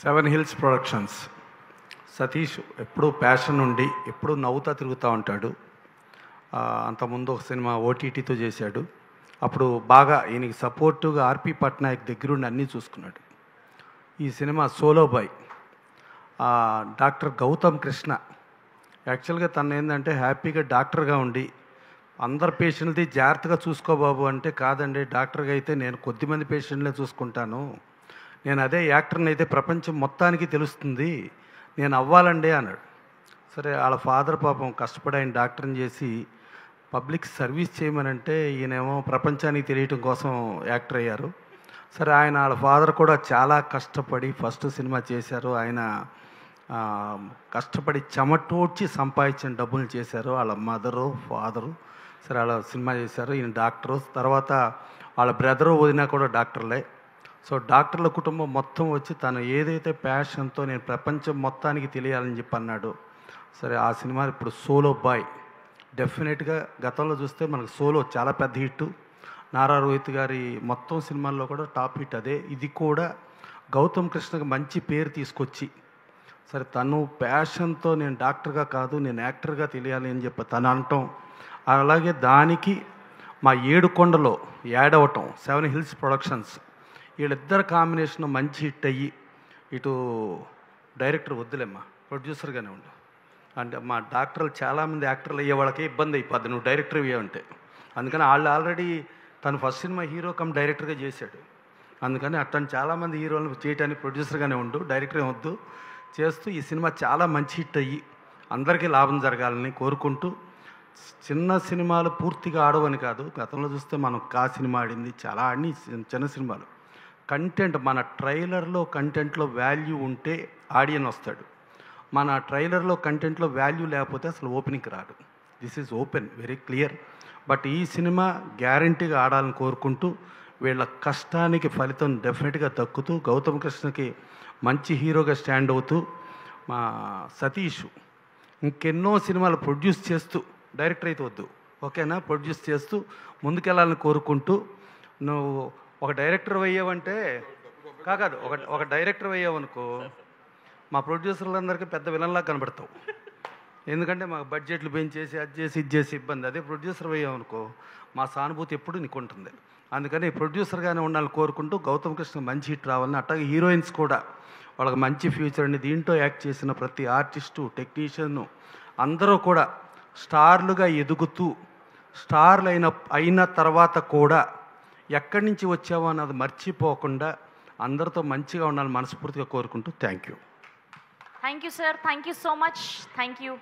Seven hills productions. Satish ఎప్పుడూ passion ఉండి ఎప్పుడూ నవ్వుతా తిరుగుతూ ఉంటాడు. అంతకుముందు ఒక సినిమా ఓటీటీతో చేశాడు. అప్పుడు బాగా ఈయనకి సపోర్టుగా ఆర్పి పట్నాయక్ దగ్గరుండి అన్నీ చూసుకున్నాడు. ఈ cinema Solo Boy. Doctor Gautam Krishna యాక్చువల్గా తను ఏంటంటే హ్యాపీగా డాక్టర్గా ఉండి అందరు పేషెంట్ది జాగ్రత్తగా చూసుకోబాబు అంటే, కాదండి డాక్టర్గా అయితే నేను కొద్దిమంది పేషెంట్లే చూసుకుంటాను, నేను అదే యాక్టర్ని అయితే ప్రపంచం మొత్తానికి తెలుస్తుంది, నేను అవ్వాలండి అన్నాడు. సరే వాళ్ళ ఫాదర్ పాపం కష్టపడి ఆయన డాక్టర్ని చేసి పబ్లిక్ సర్వీస్ చేయమనంటే ఈయనేమో ప్రపంచానికి తెలియటం కోసం యాక్టర్ అయ్యారు. సరే వాళ్ళ ఫాదర్ కూడా చాలా కష్టపడి ఫస్ట్ సినిమా చేశారు. ఆయన కష్టపడి చెమటోడ్చి సంపాదించిన డబ్బులు చేశారు. వాళ్ళ మదరు ఫాదరు సరే వాళ్ళ సినిమా చేశారు. ఈయన డాక్టరు. తర్వాత వాళ్ళ బ్రదరు వదినా కూడా డాక్టర్లే. సో డాక్టర్ల కుటుంబం మొత్తం వచ్చి తను ఏదైతే ప్యాషన్తో నేను ప్రపంచం మొత్తానికి తెలియాలని చెప్పి అన్నాడు. సరే ఆ సినిమా ఇప్పుడు సోలో బాయ్. డెఫినెట్గా గతంలో చూస్తే మనకు సోలో చాలా పెద్ద హిట్. నారా రోహిత్ గారి మొత్తం సినిమాల్లో కూడా టాప్ హిట్ అదే. ఇది కూడా గౌతమ్ కృష్ణకి మంచి పేరు తీసుకొచ్చి సరే తను ప్యాషన్తో నేను డాక్టర్గా కాదు నేను యాక్టర్గా తెలియాలి అని చెప్పి తను అనటం, అలాగే దానికి మా ఏడుకొండలో యాడ్ అవ్వటం సెవెన్ హిల్స్ ప్రొడక్షన్స్ వీళ్ళిద్దరు కాంబినేషన్ మంచి హిట్ అయ్యి ఇటు డైరెక్టర్ వద్దులేమ్మా ప్రొడ్యూసర్గానే ఉండు అంటే మా డాక్టర్లు చాలామంది యాక్టర్లు అయ్యే వాళ్ళకి ఇబ్బంది అయిపోద్ది నువ్వు డైరెక్టర్ అయ్యావంటే. అందుకని వాళ్ళు ఆల్రెడీ తను ఫస్ట్ సినిమా హీరో కమ్ డైరెక్టర్గా చేశాడు. అందుకని అట్టని చాలామంది హీరోలను చేయడానికి ప్రొడ్యూసర్గానే ఉండు, డైరెక్టర్ వద్దు చేస్తూ ఈ సినిమా చాలా మంచి హిట్ అయ్యి అందరికీ లాభం జరగాలని కోరుకుంటూ, చిన్న సినిమాలు పూర్తిగా ఆడవని కాదు, గతంలో చూస్తే మనం కా సినిమా ఆడింది చాలా ఆడి చిన్న సినిమాలు కంటెంట్ మన ట్రైలర్లో కంటెంట్లో వాల్యూ ఉంటే ఆడియన్ వస్తాడు. మన ట్రైలర్లో కంటెంట్లో వాల్యూ లేకపోతే అసలు ఓపెనింగ్కి రాడు. This is open very clear. But ఈ సినిమా గ్యారంటీగా ఆడాలని కోరుకుంటూ వీళ్ళ కష్టానికి ఫలితం డెఫినెట్గా దక్కుతూ గౌతమ్ కృష్ణకి మంచి హీరోగా స్టాండ్ అవుతూ మా సతీష్ ఇంకెన్నో సినిమాలు ప్రొడ్యూస్ చేస్తూ డైరెక్టర్ అయితే వద్దు ఓకేనా ప్రొడ్యూస్ చేస్తూ ముందుకెళ్ళాలని కోరుకుంటూ, నువ్వు ఒక డైరెక్టర్ అయ్యావంటే కాదు ఒక డైరెక్టర్ అయ్యావనుకో మా ప్రొడ్యూసర్లందరికీ పెద్ద విలన్లా కనబడతావు. ఎందుకంటే మాకు బడ్జెట్లు పెంచేసి అది చేసి ఇది చేసి ఇబ్బంది. అదే ప్రొడ్యూసర్ అయ్యావనుకో మా సానుభూతి ఎప్పుడు నీకు ఉంటుంది. అందుకని ప్రొడ్యూసర్గానే ఉండాలని కోరుకుంటూ గౌతమ్ కృష్ణ మంచి హిట్ రావాలని, అట్లాగే హీరోయిన్స్ కూడా వాళ్ళకి మంచి ఫ్యూచర్ అండి. దీంట్లో యాక్ట్ చేసిన ప్రతి ఆర్టిస్టు టెక్నీషియన్ అందరూ కూడా స్టార్లుగా ఎదుగుతూ స్టార్లు అయిన తర్వాత కూడా ఎక్కడి నుంచి వచ్చావో అన్నది మర్చిపోకుండా అందరితో మంచిగా ఉండాలని మనస్ఫూర్తిగా కోరుకుంటూ thank you. Thank you, sir. Thank you so much. Thank you.